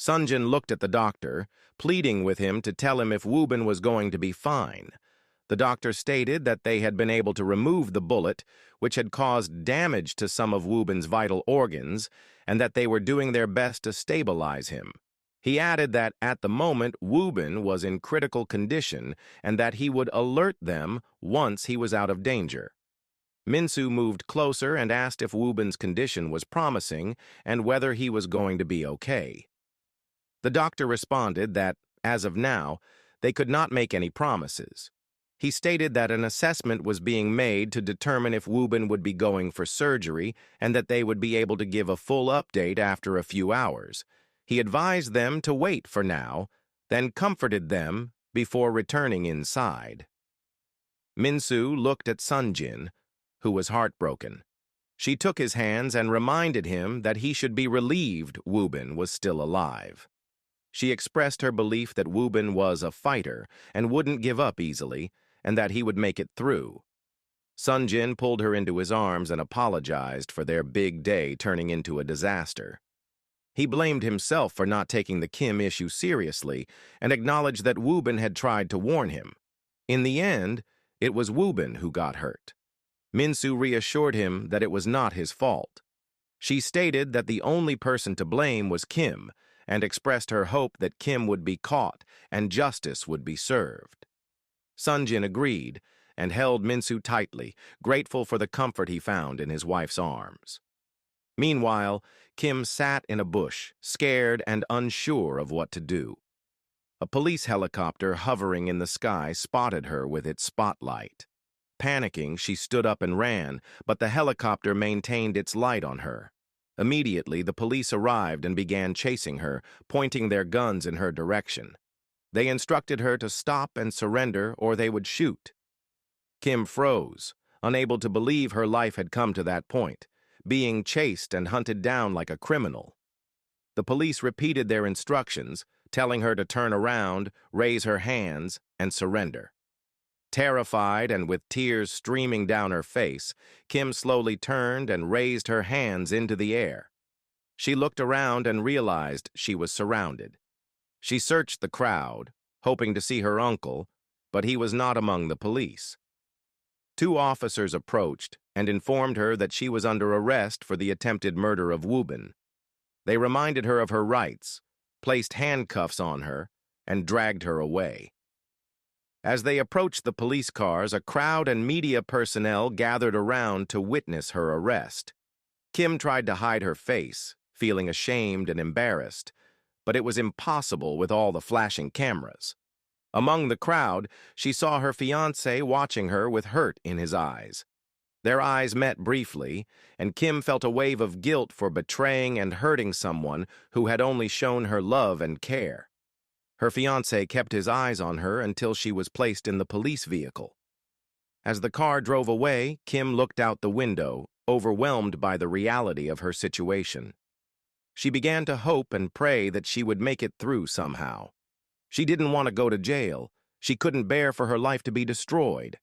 Sunjin looked at the doctor, pleading with him to tell him if Wubin was going to be fine. The doctor stated that they had been able to remove the bullet, which had caused damage to some of Wubin's vital organs, and that they were doing their best to stabilize him. He added that at the moment Wubin was in critical condition and that he would alert them once he was out of danger. Minsu moved closer and asked if Wubin's condition was promising and whether he was going to be okay. The doctor responded that, as of now, they could not make any promises. He stated that an assessment was being made to determine if Wubin would be going for surgery and that they would be able to give a full update after a few hours. He advised them to wait for now, then comforted them before returning inside. Minsu looked at Sunjin, who was heartbroken. She took his hands and reminded him that he should be relieved Wubin was still alive. She expressed her belief that Wubin was a fighter and wouldn't give up easily, and that he would make it through. Sunjin pulled her into his arms and apologized for their big day turning into a disaster. He blamed himself for not taking the Kim issue seriously and acknowledged that Wubin had tried to warn him. In the end, it was Wubin who got hurt. Minsu reassured him that it was not his fault. She stated that the only person to blame was Kim and expressed her hope that Kim would be caught and justice would be served. Sunjin agreed and held Minsu tightly, grateful for the comfort he found in his wife's arms. Meanwhile, Kim sat in a bush, scared and unsure of what to do. A police helicopter hovering in the sky spotted her with its spotlight. Panicking, she stood up and ran, but the helicopter maintained its light on her. Immediately, the police arrived and began chasing her, pointing their guns in her direction. They instructed her to stop and surrender or they would shoot. Kim froze, unable to believe her life had come to that point, being chased and hunted down like a criminal. The police repeated their instructions, telling her to turn around, raise her hands, and surrender. Terrified and with tears streaming down her face, Kim slowly turned and raised her hands into the air. She looked around and realized she was surrounded. She searched the crowd, hoping to see her uncle, but he was not among the police. Two officers approached and informed her that she was under arrest for the attempted murder of Wubin. They reminded her of her rights, placed handcuffs on her, and dragged her away. As they approached the police cars, a crowd and media personnel gathered around to witness her arrest. Kim tried to hide her face, feeling ashamed and embarrassed, but it was impossible with all the flashing cameras. Among the crowd, she saw her fiancé watching her with hurt in his eyes. Their eyes met briefly, and Kim felt a wave of guilt for betraying and hurting someone who had only shown her love and care. Her fiancé kept his eyes on her until she was placed in the police vehicle. As the car drove away, Kim looked out the window, overwhelmed by the reality of her situation. She began to hope and pray that she would make it through somehow. She didn't want to go to jail. She couldn't bear for her life to be destroyed.